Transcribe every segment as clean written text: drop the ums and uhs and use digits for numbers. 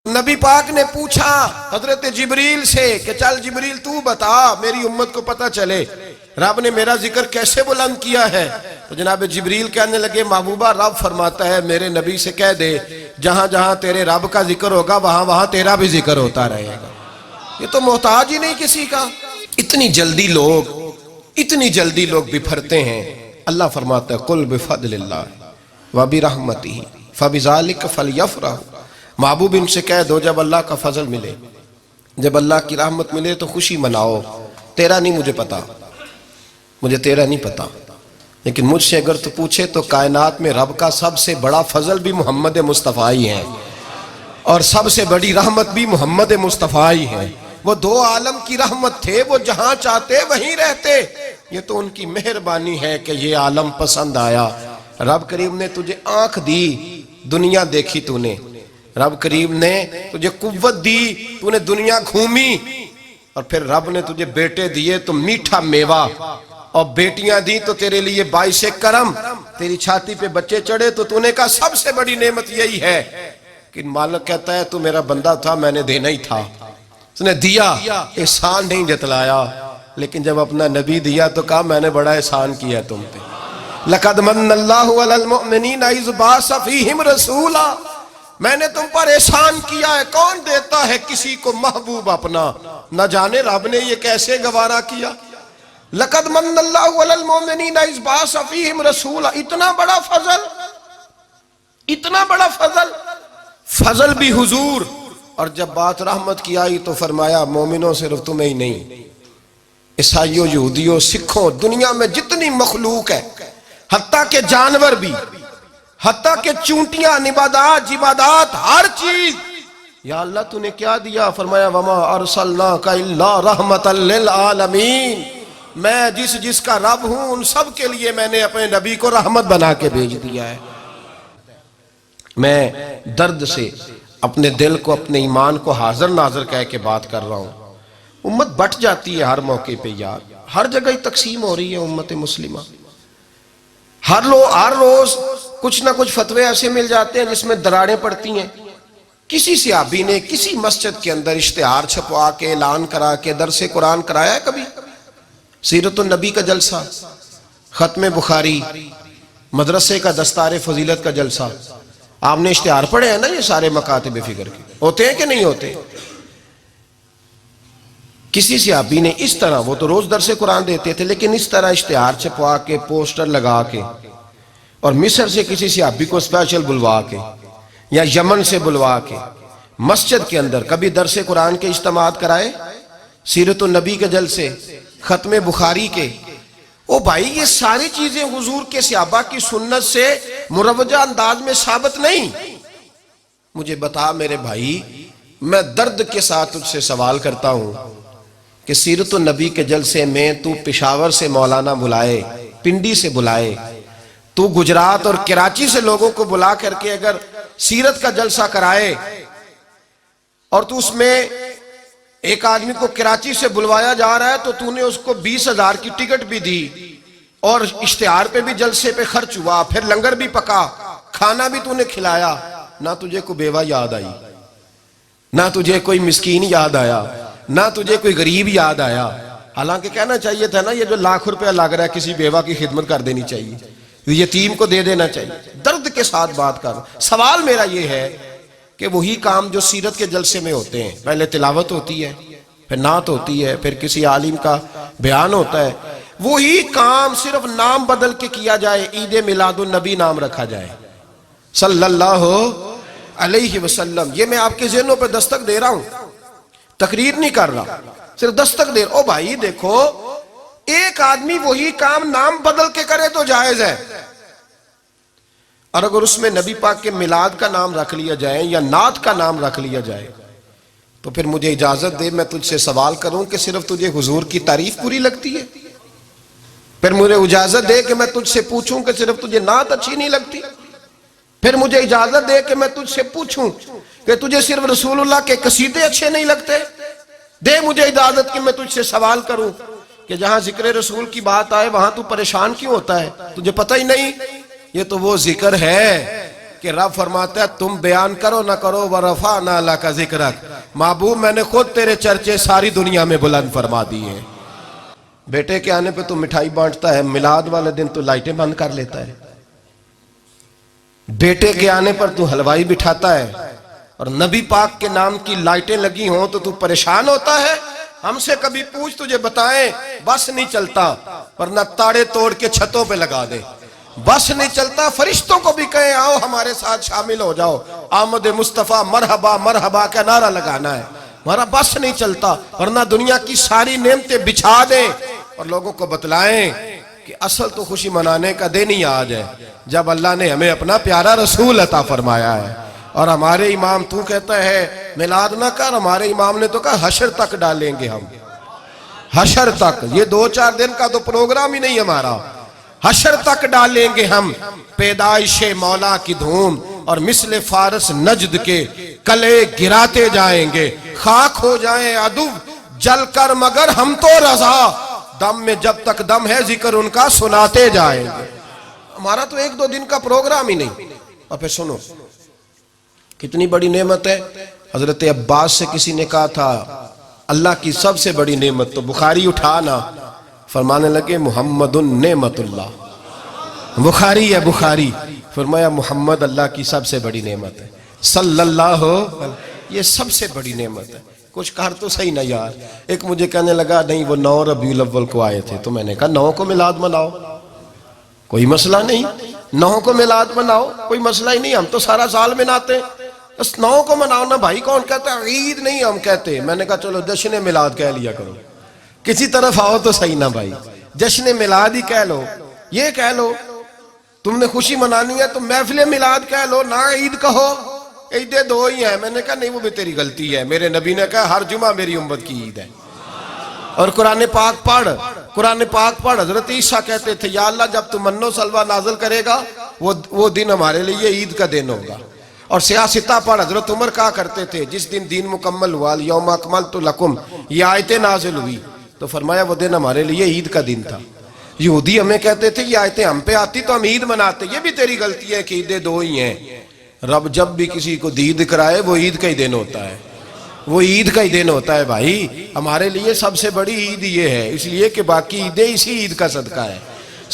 نبی پاک نے پوچھا حضرت جبریل سے کہ چل جبریل تو بتا میری امت کو پتہ چلے رب نے میرا ذکر کیسے بلند کیا ہے. تو جناب جبریل کہنے لگے محبوبہ رب فرماتا ہے میرے نبی سے کہہ دے جہاں جہاں تیرے رب کا ذکر ہوگا وہاں وہاں تیرا بھی ذکر ہوتا رہے گا. یہ تو محتاج ہی نہیں کسی کا. اتنی جلدی لوگ بپھرتے ہیں. اللہ فرماتا ہے قل بفضل اللہ وبرحمتہ فبذالک فلیفرحوا. محبوب ان سے کہہ دو جب اللہ کا فضل ملے جب اللہ کی رحمت ملے تو خوشی مناؤ. تیرا نہیں مجھے پتا مجھے تیرا نہیں پتا لیکن مجھ سے اگر تو پوچھے تو کائنات میں رب کا سب سے بڑا فضل بھی محمد مصطفیٰ ہی ہے اور سب سے بڑی رحمت بھی محمد مصطفیٰ ہی ہے. وہ دو عالم کی رحمت تھے وہ جہاں چاہتے وہیں رہتے. یہ تو ان کی مہربانی ہے کہ یہ عالم پسند آیا. رب کریم نے تجھے آنکھ دی دنیا دیکھی تو نے. رب کریم نے تجھے قوت دی تو نے دنیا گھومی اور پھر رب نے تجھے بیٹے دیے تو میٹھا میوہ اور بیٹیاں دی تو تیرے لیے باعث کرم. تیری چھاتی پہ بچے چڑھے تو نے کہا سب سے بڑی نعمت یہی ہے. کہ مالک کہتا ہے تو میرا بندہ تھا میں نے دینا ہی تھا. اس نے دیا احسان نہیں جتلایا لیکن جب اپنا نبی دیا تو کہا میں نے بڑا احسان کیا تم پہ. لَقَدْ مَنَّ اللَّهُ عَلَى الْمُؤْمِنِينَ إِذْ بَعَثَ فِيهِمْ رَسُولًا. میں نے تم پر احسان کیا ہے. کون دیتا ہے کسی کو محبوب اپنا؟ نہ جانے رب نے یہ کیسے گوارا کیا. لَقَدْ مَنَّ اللَّهُ عَلَى الْمُؤْمِنِينَ إِذْ بَعَثَ فِيهِمْ رَسُولًا. اتنا بڑا فضل فضل بھی حضور. اور جب بات رحمت کی آئی تو فرمایا مومنوں صرف تمہیں ہی نہیں عیسائیوں یہودیوں سکھوں دنیا میں جتنی مخلوق ہے حتیٰ کہ جانور بھی حتیٰ کہ چونٹیاں نباتات جمادات ہر چیز. یا اللہ تو نے کیا دیا؟ فرمایا وما ارسلناک الا رحمت للعالمین. میں جس کا رب ہوں ان سب کے لیے میں نے اپنے نبی کو رحمت بنا کے بھیج دیا ہے. میں درد سے اپنے دل کو اپنے ایمان کو حاضر ناظر کہہ کے بات کر رہا ہوں. امت بٹ جاتی ہے ہر موقع پہ یار. ہر جگہ تقسیم ہو رہی ہے امت مسلمہ. ہر روز کچھ نہ کچھ فتوے ایسے مل جاتے ہیں جس میں دراڑیں پڑتی ہیں. کسی صحابی نے کسی مسجد کے اندر اشتہار چھپوا کے اعلان کرا کے درس قرآن کرایا ہے کبھی؟ سیرت النبی کا جلسہ ختم بخاری مدرسے کا دستار فضیلت کا جلسہ آپ نے اشتہار پڑھے ہیں نا یہ سارے مکاتب فکر کے ہوتے ہیں کہ نہیں ہوتے؟ کسی صحابی نے اس طرح وہ تو روز درس قرآن دیتے تھے لیکن اس طرح اشتہار چھپوا کے پوسٹر لگا کے اور مصر سے کسی صحابی کو اسپیشل بلوا کے یا یمن سے بلوا کے مسجد کے اندر کبھی درس قرآن کے اجتماعات کرائے سیرت النبی کے جلسے ختم بخاری کے. او بھائی یہ ساری چیزیں حضور کے صحابہ کی سنت سے مروجہ انداز میں ثابت نہیں. مجھے بتا میرے بھائی میں درد کے ساتھ تجھ سے سوال کرتا ہوں کہ سیرت النبی کے جلسے میں تو پشاور سے مولانا بلائے پنڈی سے بلائے تو گجرات اور کراچی سے لوگوں کو بلا کر کے اگر سیرت کا جلسہ کرائے اور تو اس میں ایک آدمی کو کراچی سے بلوایا جا رہا ہے تو نے اس کو 20,000 کی ٹکٹ بھی دی اور اشتہار پہ بھی جلسے پہ خرچ ہوا پھر لنگر بھی پکا کھانا بھی نے کھلایا. نہ تجھے کوئی بیوہ یاد آئی نہ تجھے کوئی مسکین یاد آیا نہ تجھے کوئی غریب یاد آیا. حالانکہ کہنا چاہیے تھا نا یہ جو لاکھ روپیہ لگ رہا ہے کسی بیوہ کی خدمت کر دینی چاہیے یتیم کو دے دینا چاہیے. درد کے ساتھ بات کر. سوال میرا یہ ہے کہ وہی کام جو سیرت کے جلسے میں ہوتے ہیں پہلے تلاوت ہوتی ہے پھر نعت ہوتی ہے پھر کسی عالم کا بیان ہوتا ہے وہی کام صرف نام بدل کے کیا جائے عید میلاد النبی نام رکھا جائے صلی اللہ علیہ وسلم. یہ میں آپ کے ذہنوں پہ دستک دے رہا ہوں تقریر نہیں کر رہا صرف دستک دے رہا. او بھائی دیکھو ایک آدمی وہی کام نام بدل کے کرے تو جائز ہے اور اگر اس میں نبی پاک کے میلاد کا نام رکھ لیا جائے یا نعت کا نام رکھ لیا جائے تو پھر مجھے اجازت دے میں تجھ سے سوال کروں کہ صرف تجھے حضور کی تعریف پوری لگتی ہے؟ پھر مجھے اجازت دے کہ میں تجھ سے پوچھوں کہ صرف تجھے نعت اچھی نہیں لگتی؟ پھر مجھے اجازت دے کہ میں تجھ سے پوچھوں کہ تجھے صرف رسول اللہ کے قصیدے اچھے نہیں لگتے؟ دے مجھے اجازت کہ میں تجھ سے سوال کروں کہ جہاں ذکر رسول کی بات آئے وہاں تو پریشان کیوں ہوتا ہے؟ تجھے پتہ ہی نہیں یہ تو وہ ذکر ہے کہ رب فرماتا ہے تم بیان کرو نہ کرو وَرَفَعْنَا لَكَ ذِكْرَكَ، محبوب میں نے خود تیرے چرچے ساری دنیا میں بلند فرما دیے ہیں۔ بیٹے کے آنے پہ تو مٹھائی بانٹتا ہے، میلاد والے دن تو لائٹیں بند کر لیتا ہے۔ بیٹے کے آنے پر تو حلوائی بٹھاتا ہے، اور نبی پاک کے نام کی لائٹیں لگی ہوں تو پریشان ہوتا ہے۔ ہم سے کبھی پوچھ تجھے بتائیں، بس نہیں چلتا، ورنہ تاڑے توڑ کے چھتوں پہ لگا دے۔ بس نہیں چلتا، فرشتوں کو بھی کہیں آؤ ہمارے ساتھ شامل ہو جاؤ، آمد مصطفیٰ مرحبا مرحبا کا نعرہ لگانا ہے۔ ہمارا بس نہیں چلتا، ورنہ دنیا کی ساری نعمتیں بچھا دیں اور لوگوں کو بتلائیں کہ اصل تو خوشی منانے کا دن ہی آج ہے، جب اللہ نے ہمیں اپنا پیارا رسول عطا فرمایا ہے۔ اور ہمارے امام تو کہتا ہے میلاد نہ کر، ہمارے امام نے تو کہا حشر تک ڈالیں گے ہم، حشر تک۔ یہ 2-4 دن کا تو پروگرام ہی نہیں ہمارا، حشر تک ڈالیں گے ہم پیدائش مولا کی دھوم، اور مثل فارس نجد کے کلے گراتے جائیں گے، خاک ہو جائیں عدو جل کر مگر ہم تو رضا، دم میں جب تک دم ہے ذکر ان کا سناتے جائیں گے۔ ہمارا تو 1-2 دن کا پروگرام ہی نہیں۔ اور پھر سنو کتنی بڑی نعمت ہے۔ حضرت عباس سے کسی نے کہا تھا اللہ کی سب سے بڑی نعمت تو بخاری اٹھانا، فرمانے لگے محمد نعمت اللہ، بخاری ہے بخاری، فرمایا محمد اللہ کی سب سے بڑی نعمت ہے صلی اللہ، یہ سب سے بڑی نعمت ہے۔ کچھ کہا تو صحیح نہ یار۔ ایک مجھے کہنے لگا نہیں وہ 9 ربیع الاول کو آئے تھے، تو میں نے کہا 9 کو میلاد مناؤ، کوئی مسئلہ نہیں، 9 کو میلاد مناؤ، کوئی مسئلہ ہی نہیں، ہم تو سارا سال مناتے ہیں، بس 9 کو مناؤ نا بھائی۔ کون کہتا ہے عید نہیں ہم کہتے؟ میں نے کہا چلو جشن میلاد کہہ لیا کرو، کسی طرف آؤ تو صحیح نا بھائی، جشن میلاد ہی کہہ لو، یہ کہہ لو تم نے خوشی منانی ہے تو محفل میلاد کہہ لو، نہ عید کہو، عیدیں 2 ہی ہیں۔ میں نے کہا نہیں وہ بھی تیری غلطی ہے، میرے نبی نے کہا ہر جمعہ میری امت کی عید ہے۔ اور قرآن پاک پڑھ، قرآن پاک پڑھ۔ حضرت عیسیٰ کہتے تھے یا اللہ جب تم من و سلوہ نازل کرے گا وہ دن ہمارے لیے عید کا دن ہوگا۔ اور سیاستہ پڑھ، حضرت عمر کہا کرتے تھے جس دن دین مکمل ہوا یوم اکملت لکم، یہ آیتیں نازل ہوئی تو فرمایا وہ دن ہمارے لیے عید کا دن تھا۔ یہودی ہمیں کہتے تھے یہ آیتیں ہم پہ آتی تو ہم عید مناتے، یہ بھی تیری غلطی ہے کہ عیدیں 2 ہی ہیں۔ رب جب بھی کسی کو دید کرائے وہ عید کا ہی دن ہوتا ہے، وہ عید کا ہی دن ہوتا ہے بھائی۔ ہمارے لیے سب سے بڑی عید یہ ہے، اس لیے کہ باقی عیدیں اسی عید کا صدقہ ہے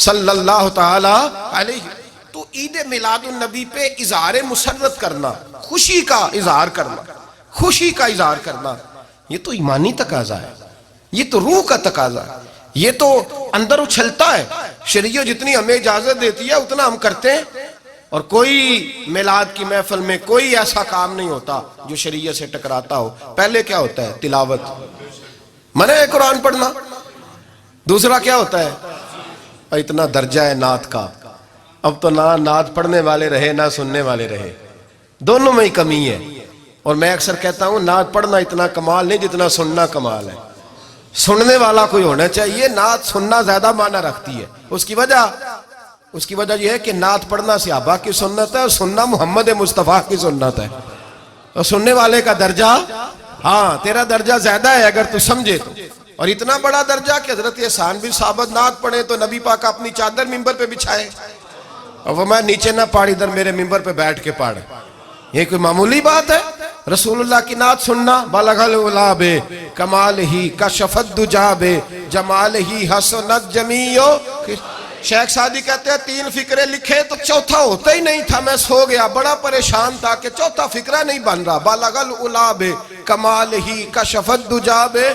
صلی اللہ تعالی علیہ۔ تو عید میلاد النبی پہ اظہار مسرت کرنا، خوشی کا اظہار کرنا، خوشی کا اظہار کرنا، یہ تو ایمانی تقاضا ہے، یہ تو روح کا تقاضا ہے، یہ تو اندر اچھلتا ہے۔ شریعت جتنی ہمیں اجازت دیتی ہے اتنا ہم کرتے ہیں، اور کوئی میلاد کی محفل میں کوئی ایسا کام نہیں ہوتا جو شریعت سے ٹکراتا ہو۔ پہلے کیا ہوتا ہے؟ تلاوت، منع ہے قرآن پڑھنا۔ دوسرا کیا ہوتا ہے؟ اتنا درجہ ہے نعت کا، اب تو نہ نعت پڑھنے والے رہے نہ سننے والے رہے، دونوں میں ہی کمی ہے۔ اور میں اکثر کہتا ہوں نعت پڑھنا اتنا کمال نہیں جتنا سننا کمال ہے۔ سننے والا کوئی ہونا چاہیے، نعت سننا زیادہ معنی رکھتی ہے۔ اس کی وجہ یہ ہے کہ نعت پڑھنا صحابہ کی سنت ہے اور سننا محمد مصطفیٰ کی سنت ہے، اور سننے والے کا درجہ، ہاں تیرا درجہ زیادہ ہے اگر تو سمجھے تو۔ اور اتنا بڑا درجہ کہ حضرت احسان بن ثابت نعت پڑھے تو نبی پاک اپنی چادر ممبر پہ بچھائے اور وہ میں نیچے نہ پڑھ، ادھر میرے ممبر پہ بیٹھ کے پڑھ، یہ کوئی معمولی بات ہے؟ رسول اللہ کی نعت سننا، بلغ العلا بے کمال ہی کشفت دجا بے جمال ہی حسنت جمیع۔ شیخ سعدی کہتے ہیں 3 فقرے لکھے تو چوتھا ہوتا ہی نہیں تھا، میں سو گیا، بڑا پریشان تھا کہ چوتھا فقرہ نہیں بن رہا۔ بلغ العلا بے کمال ہی کشفت دجا بے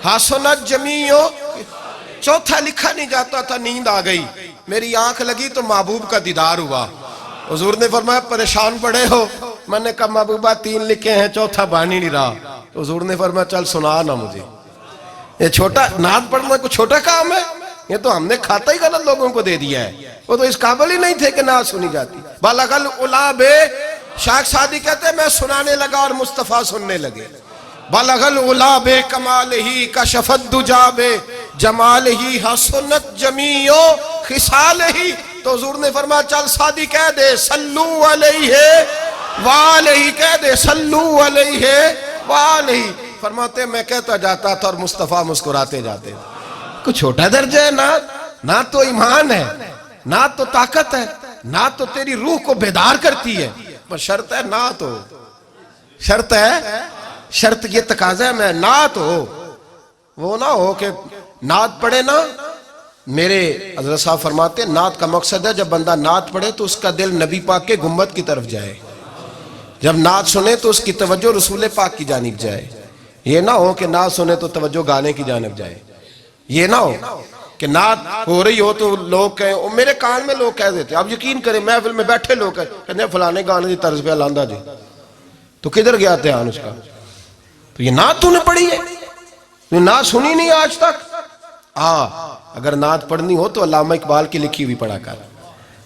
حسنت جمیع، چوتھا لکھا نہیں جاتا تھا، نیند آ گئی، میری آنکھ لگی تو محبوب کا دیدار ہوا۔ حضور نے فرمایا پریشان پڑے ہو؟ میں نے کہا محبوبہ 3 لکھے ہیں چوتھا بن ہی نہیں رہا۔ تو حضور نے فرمایا چل سنا نا مجھے، یہ چھوٹا نعت پڑھنا کوئی چھوٹا کام ہے؟ یہ تو ہم نے کھاتا ہی غلط لوگوں کو دے دیا ہے، وہ تو اس قابل ہی نہیں تھے کہ نعت سنی جاتی۔ بلغ العلا بے، شیخ سعدی کہتے ہیں میں سنانے لگا اور مصطفیٰ سننے لگے۔ بلغ العلا بے کمال ہی کشفت دجا بے جمال ہی حسنت جمیع خصال ہی۔ تو حضور نے فرمایا چل سعدی کہہ دے صلو علیہ وآلہ، کہہ دے صلو علیہ وآلہ۔ فرماتے میں کہتا جاتا تھا اور مصطفیٰ مسکراتے جاتے تھے۔ کوئی چھوٹا درجہ ہے نعت؟ نعت تو ایمان ہے، نعت تو طاقت ہے، نعت تو تیری روح کو بیدار کرتی ہے، پر شرط ہے نعت ہو، شرط ہے، شرط یہ تقاضا ہے میں نعت ہو، وہ نہ ہو کہ نعت پڑھے نا. میرے حضرت صاحب فرماتے ہیں نعت کا مقصد ہے جب بندہ نعت پڑھے تو اس کا دل نبی پاک کے گنبد کی طرف جائے، جب نعت سنے تو اس کی توجہ رسول پاک کی جانب جائے. یہ نہ ہو کہ نعت سنے تو توجہ گانے کی جانب جائے. یہ نہ ہو کہ نعت ہو رہی ہو تو لوگ کہیں، میرے کان میں لوگ کہہ دیتے، آپ یقین کریں محفل میں بیٹھے لوگ کہتے ہیں فلانے گانے کی طرز پہ لاندہ جی، تو کدھر گیا دھیان اس کا؟ تو یہ نعت تو نے پڑھی ہے، یہ نعت سنی نہیں آج تک. اگر نعت پڑھنی ہو تو علامہ اقبال کی لکھی ہوئی پڑھا کر،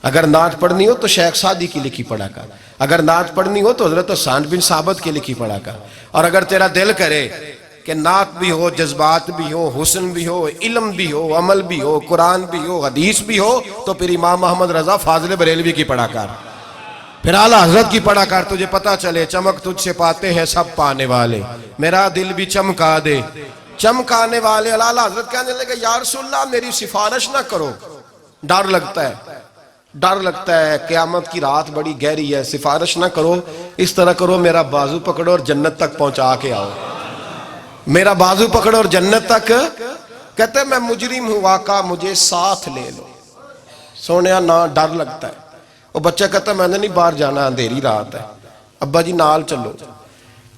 اگر نعت پڑھنی ہو تو شیخ سعدی کی لکھی پڑھا کر، اگر نعت پڑھنی ہو تو حضرت حسان بن ثابت کی لکھی پڑھا کر. اور اگر تیرا دل کرے کہ نعت بھی ہو، جذبات بھی ہو، حسن بھی ہو، علم بھی ہو، عمل بھی ہو، قرآن بھی ہو، حدیث بھی ہو، تو پھر امام محمد رضا فاضل بریلوی کی پڑھا کر، پھر اعلیٰ حضرت کی پڑھا کر. تجھے پتا چلے چمک تجھ سے پاتے ہیں سب پانے والے، میرا دل بھی چمکا دے چمکانے والے. اعلیٰ حضرت کہنے لگے یا رسول اللہ میری سفارش نہ کرو، ڈر لگتا ہے، ڈر لگتا ہے، قیامت کی رات بڑی گہری ہے، سفارش نہ کرو، اس طرح کرو میرا بازو پکڑو اور جنت تک پہنچا کے آؤ، میرا بازو پکڑو اور جنت تک. کہتے ہیں میں مجرم ہوں آقا مجھے ساتھ لے لو. سونیا نہ ڈر لگتا ہے. وہ بچہ کہتا ہے میں نے نہیں باہر جانا، اندھیری رات ہے، ابا جی نال چلو.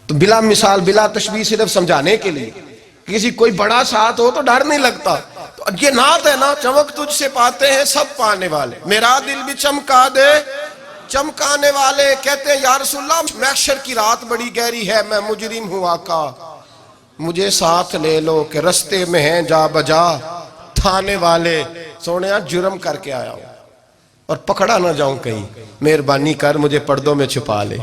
تو بلا مثال بلا تشبیہ صرف سمجھانے کے لیے، کسی کوئی بڑا ساتھ ہو تو ڈر نہیں لگتا. تو یہ نعت ہے نا، چمک تجھ سے پاتے ہیں سب پانے والے، میرا دل بھی چمکا دے چمکانے والے. کہتے ہیں یا رسول اللہ محشر کی رات بڑی گہری ہے، میں مجرم ہوں آقا مجھے ساتھ لے لو، کہ رستے میں ہیں جا بجا تھانے والے. سونیا جرم کر کے آیا ہوں اور پکڑا نہ جاؤں کہیں، مہربانی کر مجھے پردوں میں چھپا لے،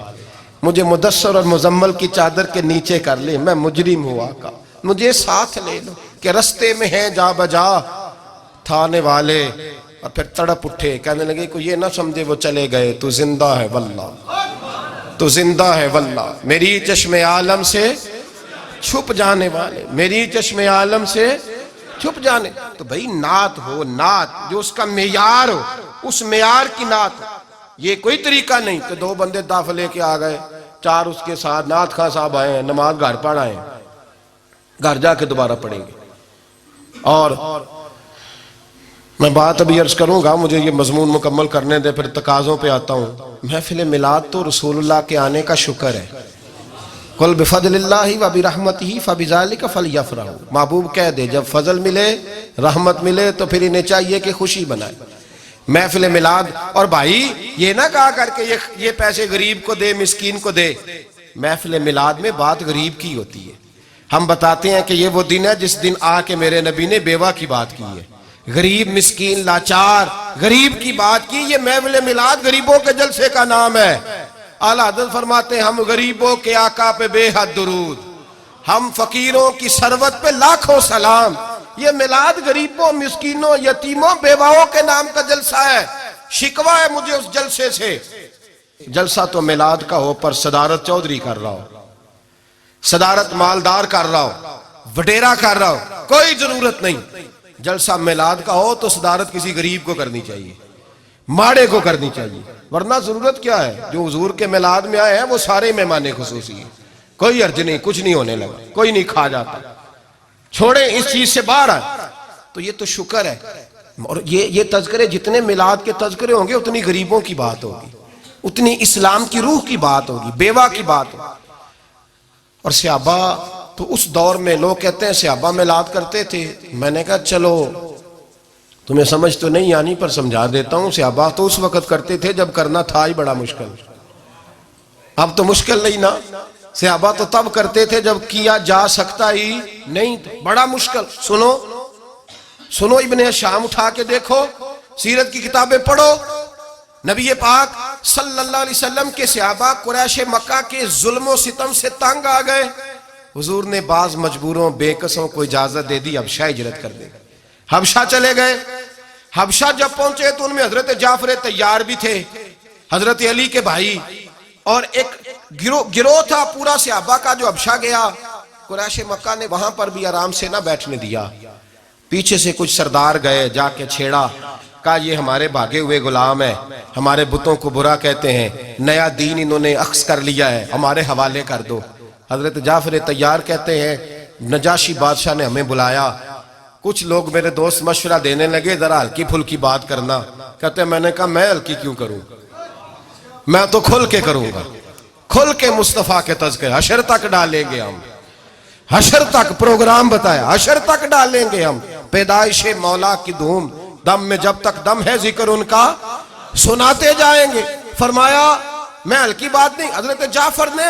مجھے مدثر اور مزمل کی چادر کے نیچے کر لے، میں مجرم ہوں آقا مجھے ساتھ لے لو، کہ رستے میں ہیں جا بجا تھانے والے. اور پھر تڑپ اٹھے، کہنے لگے کوئی یہ نہ سمجھے وہ چلے گئے، تو زندہ ہے واللہ، تو زندہ ہے واللہ، میری چشم عالم سے چھپ جانے والے، میری چشم عالم سے چھپ جانے. تو بھئی نعت ہو، نعت جو اس کا معیار ہو، اس معیار کی نعت ہو. یہ کوئی طریقہ نہیں کہ دو بندے داف لے کے آ گئے، چار اس کے ساتھ نعت خان صاحب آئے ہیں، نماز گھر پڑھ آئے ہیں، گھر جا کے دوبارہ پڑھیں گے. اور میں بات ابھی عرض کروں گا، مجھے یہ مضمون مکمل کرنے دے پھر تقاضوں پہ آتا ہوں. محفل میلاد تو رسول اللہ کے آنے کا شکر ہے. قل بفضل اللہ و برحمتہ فبذالک فلیفرحوا. محبوب کہہ دے جب فضل ملے رحمت ملے تو پھر انہیں چاہیے کہ خوشی بنائے. محفل میلاد، اور بھائی یہ نہ کہا کر کے یہ پیسے غریب کو دے مسکین کو دے. محفل میلاد میں بات غریب کی ہوتی ہے. ہم بتاتے ہیں کہ یہ وہ دن ہے جس دن آ کے میرے نبی نے بیوہ کی بات کی ہے، غریب مسکین لاچار غریب کی بات کی. یہ محفل میلاد غریبوں کے جلسے کا نام ہے. اعلیٰ حضرت فرماتے ہیں ہم غریبوں کے آقا پہ بے حد درود، ہم فقیروں کی ثروت پہ لاکھوں سلام. یہ میلاد غریبوں مسکینوں یتیموں بیواؤں کے نام کا جلسہ ہے. شکوہ ہے مجھے اس جلسے سے. جلسہ تو میلاد کا ہو پر صدارت چودھری کر رہا ہو، صدارت مالدار کر رہا ہو، وڈیرا کر رہا ہو، کوئی ضرورت نہیں. جلسہ میلاد کا ہو تو صدارت کسی غریب کو کرنی چاہیے، ماڑے کو کرنی چاہیے. ورنہ ضرورت کیا ہے؟ جو حضور کے میلاد میں آئے ہیں وہ سارے مہمان خصوصی ہیں، کوئی عرض نہیں، کچھ نہیں ہونے لگا، کوئی نہیں کھا جاتا. چھوڑیں اس چیز سے باہر آئے. تو یہ تو شکر ہے. اور یہ تذکرے جتنے میلاد کے تذکرے ہوں گے اتنی غریبوں کی بات ہوگی، اتنی اسلام کی روح کی بات ہوگی، بیوہ کی بات ہوگی. اور صحابہ تو اس دور میں لوگ کہتے ہیں صحابہ میلاد کرتے تھے. میں نے کہا چلو تمہیں سمجھ تو نہیں آنی پر سمجھا دیتا ہوں. صحابہ تو اس وقت کرتے تھے جب کرنا تھا ہی بڑا مشکل. اب تو مشکل نہیں نا. صحابہ تو تب کرتے تھے جب کیا جا سکتا ہی نہیں تھا، بڑا مشکل. سنو ابن شام اٹھا کے دیکھو، سیرت کی کتابیں پڑھو. نبی پاک صلی اللہ علیہ وسلم کے صحابہ قریش مکہ کے ظلم و ستم سے تنگ آ گئے. حضور نے بعض مجبوروں بے قصوں کو اجازت دے دی حبشہ ہجرت کر دے. حبشہ چلے گئے. حبشہ جب پہنچے تو ان میں حضرت جعفر طیار بھی تھے، حضرت علی کے بھائی، اور ایک گروہ تھا پورا صحابہ کا جو حبشہ گیا. قریش مکہ نے وہاں پر بھی آرام سے نہ بیٹھنے دیا. پیچھے سے کچھ سردار گئے، جا کے چھیڑا کہا یہ ہمارے بھاگے ہوئے غلام ہیں، ہمارے بتوں کو برا کہتے ہیں، نیا دین انہوں نے اخذ کر لیا ہے، ہمارے حوالے کر دو۔ حضرت جعفر طیار کہتے ہیں نجاشی بادشاہ نے ہمیں بلایا، کچھ لوگ میرے دوست مشورہ دینے لگے ذرا ہلکی پھلکی بات کرنا، کہتے ہیں میں نے کہا میں ہلکی کیوں کروں، میں تو کھل کے کروں گا، کھل کے مصطفیٰ کے تذکرے، حشر تک ڈالیں گے ہم، حشر تک پروگرام بتایا، حشر تک ڈالیں گے ہم، پیدائش مولا کی دھوم، دم میں جب تک دم ہے ذکر ان کا سناتے جائیں گے۔ فرمایا میں ہلکی بات نہیں، حضرت جعفر نے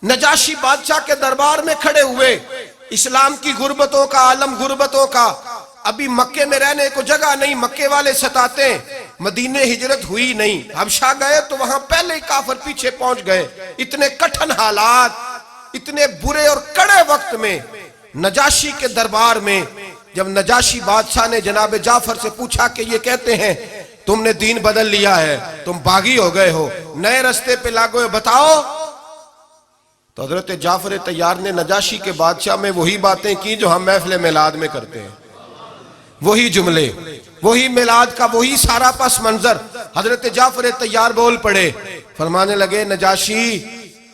نجاشی بادشاہ کے دربار میں کھڑے ہوئے، اسلام کی غربتوں کا عالم، غربتوں کا، ابھی مکے میں رہنے کو جگہ نہیں، مکے والے ستاتے ہیں، مدینے ہجرت ہوئی نہیں، حبشہ گئے تو وہاں پہلے ہی کافر پیچھے پہنچ گئے، اتنے کٹھن حالات، اتنے برے اور کڑے وقت میں نجاشی کے دربار میں جب نجاشی بادشاہ نے جناب جعفر سے پوچھا کہ یہ کہتے ہیں تم نے دین بدل لیا ہے، تم باغی ہو گئے ہو، نئے رستے پہ لاگو، بتاؤ، تو حضرت جعفر طیار نے نجاشی کے بادشاہ میں وہی باتیں کی جو ہم محفل میلاد میں کرتے ہیں، وہی جملے، وہی میلاد کا وہی سارا پس منظر۔ حضرت جعفر طیار بول پڑے، فرمانے لگے نجاشی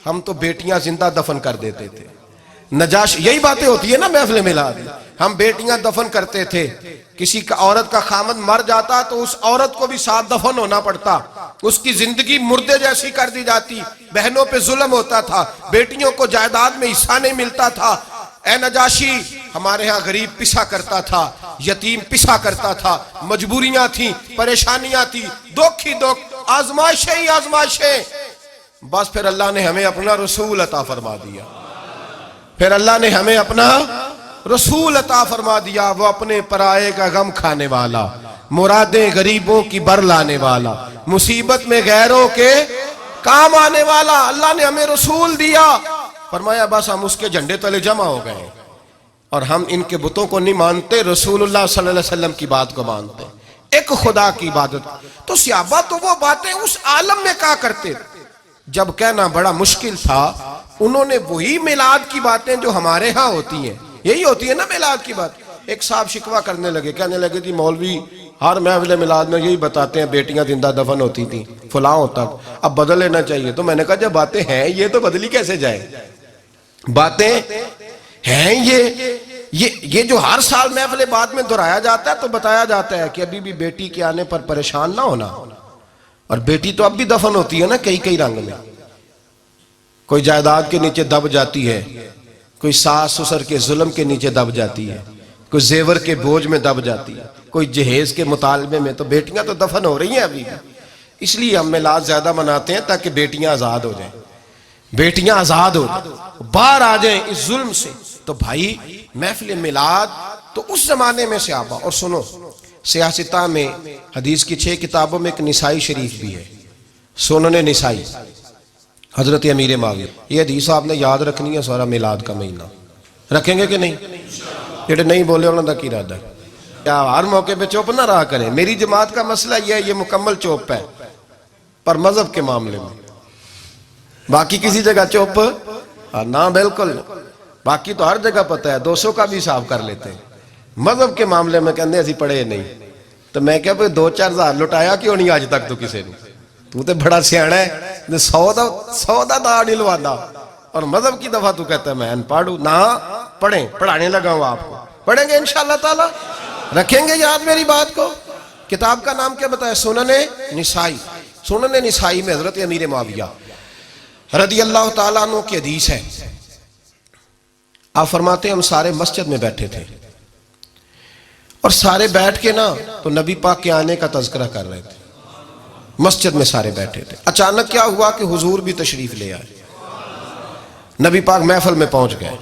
ہم تو بیٹیاں زندہ دفن کر دیتے تھے، نجاشی یہی باتیں ہوتی ہے نا محفل میلاد میں، ہم بیٹیاں دفن کرتے تھے، کسی کا عورت کا خامد مر جاتا تو اس عورت کو بھی ساتھ دفن ہونا پڑتا، اس کی زندگی مردے جیسی کر دی جاتی، بہنوں پہ ظلم ہوتا تھا، بیٹیوں کو جائیداد میں حصہ نہیں ملتا تھا۔ اے نجاشی ہمارے ہاں غریب پسا کرتا تھا، یتیم پسا کرتا تھا، مجبوریاں تھیں، پریشانیاں تھیں، دکھ ہی دکھ، آزمائشیں ہی آزمائشیں، بس پھر اللہ نے ہمیں اپنا رسول عطا فرما دیا، پھر اللہ نے ہمیں اپنا رسول عطا فرما دیا، وہ اپنے پرائے کا غم کھانے والا، مرادیں غریبوں کی بر لانے والا، مصیبت میں غیروں کے کام آنے والا، اللہ نے ہمیں رسول دیا۔ فرمایا بس ہم اس کے جھنڈے تلے جمع ہو گئے اور ہم ان کے بتوں کو نہیں مانتے، رسول اللہ صلی اللہ علیہ وسلم کی بات کو مانتے، ایک خدا کی عبادت۔ تو صحابہ تو وہ باتیں اس عالم میں کہا کرتے تھے، جب کہنا بڑا مشکل تھا انہوں نے وہی میلاد کی باتیں جو ہمارے ہاں ہوتی ہیں، یہی ہوتی ہے نا میلاد کی بات۔ ایک صاحب شکوہ کرنے لگے، کہنے لگے جی مولوی ہر محفل میلاد میں یہی بتاتے ہیں بیٹیاں زندہ دفن ہوتی تھیں، فلاں ہوتا، اب بدل لینا چاہیے۔ تو میں نے کہا جب باتیں ہیں یہ تو بدلی کیسے جائے، باتیں ہیں یہ جو ہر سال محفل بعد میں دہرایا جاتا ہے تو بتایا جاتا ہے کہ ابھی بھی بیٹی کے آنے پر پریشان نہ ہونا، اور بیٹی تو اب بھی دفن ہوتی ہے نا کئی کئی رنگ میں، کوئی جائیداد کے نیچے دب جاتی ہے، کوئی ساس سسر کے ظلم کے نیچے دب جاتی ہے، کوئی زیور کے بوجھ میں دب جاتی ہے، کوئی جہیز کے مطالبے میں، تو بیٹیاں تو دفن ہو رہی ہیں ابھی بھی۔ اس لیے ہم میلاد زیادہ مناتے ہیں تاکہ بیٹیاں آزاد ہو جائیں، بیٹیاں آزاد ہو جائیں، باہر آ جائیں اس ظلم سے۔ تو بھائی محفل میلاد تو اس زمانے میں صحابہ، اور سنو سیاستہ میں حدیث کی 6 کتابوں میں ایک نسائی شریف بھی ہے، سنن نسائی، حضرت امیر معاویہ، یہ حدیث آپ نے یاد رکھنی ہے سارا میلاد کا مہینہ، رکھیں گے کہ نہیں؟ یہ نہیں بولے انہوں نے کی ارادہ ہے، کیا ہر موقع پہ چوپ نہ رہا کریں، میری جماعت کا مسئلہ یہ ہے، یہ مکمل چوپ ہے پر مذہب کے معاملے میں، باقی کسی جگہ چوپ نہ، بالکل، باقی تو ہر جگہ پتہ ہے، 200 کا بھی حساب کر لیتے ہیں، مذہب کے معاملے میں کہنے ایسی پڑھے نہیں۔ تو میں کہا 2-4 ہزار لٹایا کیوں نہیں آج تک تو کسی نے، تو تے بڑا سیاڑا ہے، 100 دا دا ڈلوانا، اور مذہب کی دفعہ تو کہتا ہے میں ان پڑھوں نہ، پڑھیں، پڑھانے لگا ہوں آپ کو، پڑھیں گے انشاءاللہ تعالی، رکھیں گے یاد میری بات کو۔ کتاب کا نام کیا بتایا؟ سنن نسائی۔ سنن نسائی میں حضرت امیر معاویہ رضی اللہ تعالیٰ عنہ کی حدیث ہے، آپ فرماتے ہیں ہم سارے مسجد میں بیٹھے تھے اور سارے بیٹھ کے نا تو نبی پاک کے آنے کا تذکرہ کر رہے تھے، مسجد میں سارے بیٹھے تھے، اچانک کیا ہوا کہ حضور بھی تشریف لے آئے، نبی پاک محفل میں پہنچ گئے،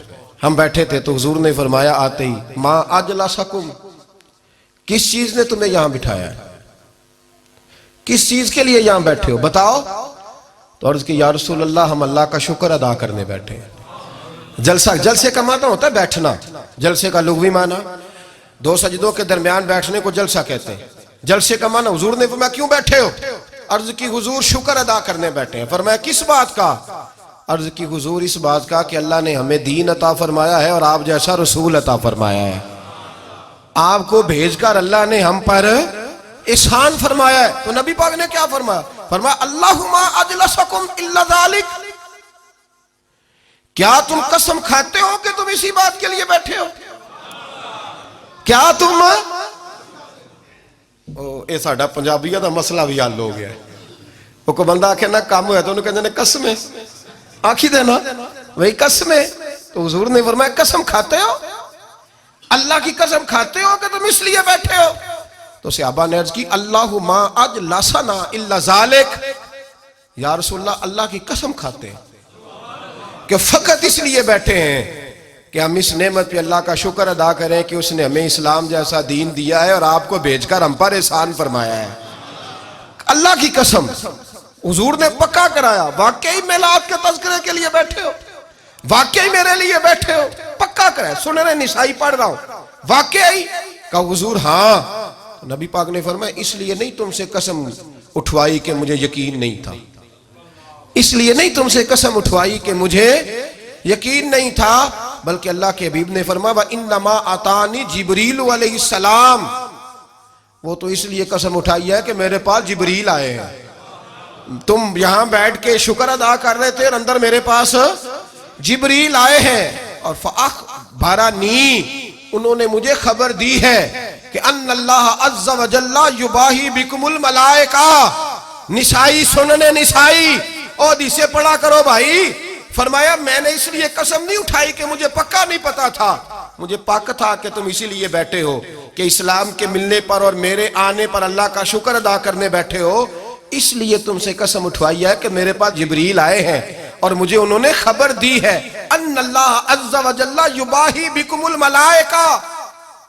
ہم بیٹھے تھے تو حضور نے فرمایا آتے ہی ما اجلسکم، کس چیز نے تمہیں یہاں بٹھایا ہے، کس چیز کے لیے یہاں بیٹھے ہو بتاؤ؟ تو عرض کی یا رسول اللہ ہم اللہ کا شکر ادا کرنے بیٹھے ہیں۔ جلسے کا معنی ہوتا ہے بیٹھنا، جلسے کا لغوی معنی 2 سجدوں کے درمیان بیٹھنے کو جلسہ کہتے ہیں، جلسے کا معنی حضور نے فرمایا کیوں بیٹھے ہو؟ عرض کی حضور شکر ادا کرنے بیٹھے ہیں۔ فرمایا کس بات کا؟ عرض کی حضور اس بات کا کہ اللہ نے ہمیں دین عطا فرمایا ہے اور آپ جیسا رسول عطا فرمایا ہے، آپ کو بھیج کر اللہ نے ہم پر احسان فرمایا ہے، تو نبی پاک نے کیا فرمایا؟ فرمایا اللہم اجلسکم الا ذالک، کیا تم قسم کھاتے ہو کہ تم اسی بات کے لیے بیٹھے ہو؟ کیا تم اے ساڈا پنجابیہ دا مسئلہ بھی حل ہو گیا ہے۔ وہ کو بندہ آکھے نا کام ہویا تو انہوں کہتے ہیں قسم ہے، آکھی دینا وہی قسم ہے۔ تو حضور نے فرمایا قسم کھاتے ہو، اللہ کی قسم کھاتے ہو کہ تم اس لیے بیٹھے ہو؟ تو صحابہ نے عرض کی اللہم اجلسنا الا ذالک، یا رسول اللہ اللہ کی قسم کھاتے ہیں کہ فقط اس لیے بیٹھے ہیں کہ ہم اس نعمت پہ اللہ کا شکر ادا کریں کہ اس نے ہمیں اسلام جیسا دین دیا ہے اور آپ کو بھیج کر ہم پر احسان فرمایا ہے۔ اللہ کی قسم حضور نے پکا کرایا، واقعی میلاد کے تذکرے کے لیے بیٹھے ہو؟ واقعی میرے لیے بیٹھے ہو؟ پکا کرایا، سنن نسائی پڑھ رہا ہوں، واقعی؟ کہا حضور ہاں۔ نبی پاک نے فرمایا اس لیے نہیں تم سے قسم اٹھوائی کہ مجھے یقین نہیں تھا، اس لیے نہیں تم سے قسم اٹھوائی کہ مجھے یقین نہیں تھا، بلکہ اللہ کے حبیب نے فرمایا وَإِنَّمَا أَتَانِي جِبْرِيلُ علیہ السلام، وہ تو اس لیے قسم اٹھائی ہے کہ میرے پاس جبریل آئے ہیں، تم یہاں بیٹھ کے شکر ادا کر رہے تھے اور اندر میرے پاس جبریل آئے ہیں، اور فَأَخْبَرَنِي، انہوں نے مجھے خبر دی ہے کہ ان اللہ عز و جل یباہی بکم الملائکہ۔ نسائی سنن نسائی حدیثیں پڑھا کرو بھائی۔ فرمایا میں نے اس لیے قسم نہیں اٹھائی کہ مجھے پکا نہیں پتا تھا، مجھے پکا تھا کہ تم اسی لیے بیٹھے ہو کہ اسلام کے ملنے پر اور میرے آنے پر اللہ کا شکر ادا کرنے بیٹھے ہو، اس لیے تم سے قسم اٹھوائی ہے کہ میرے پاس جبریل آئے ہیں اور مجھے انہوں نے خبر دی ہے ان اللہ عز و جل یباہی بکم الملائکہ۔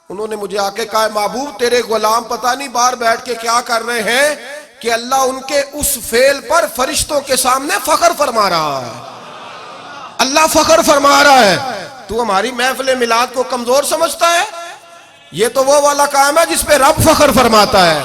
انہوں نے مجھے آ کے کہا محبوب تیرے غلام پتہ نہیں باہر بیٹھ کے کیا کر رہے ہیں کہ اللہ ان کے اس فعل پر فرشتوں کے سامنے فخر فرما رہا ہے، اللہ فخر فرما رہا ہے۔ تو ہماری محفل میلاد کو کمزور سمجھتا ہے؟ یہ تو وہ والا کام ہے جس پہ رب فخر فرماتا ہے۔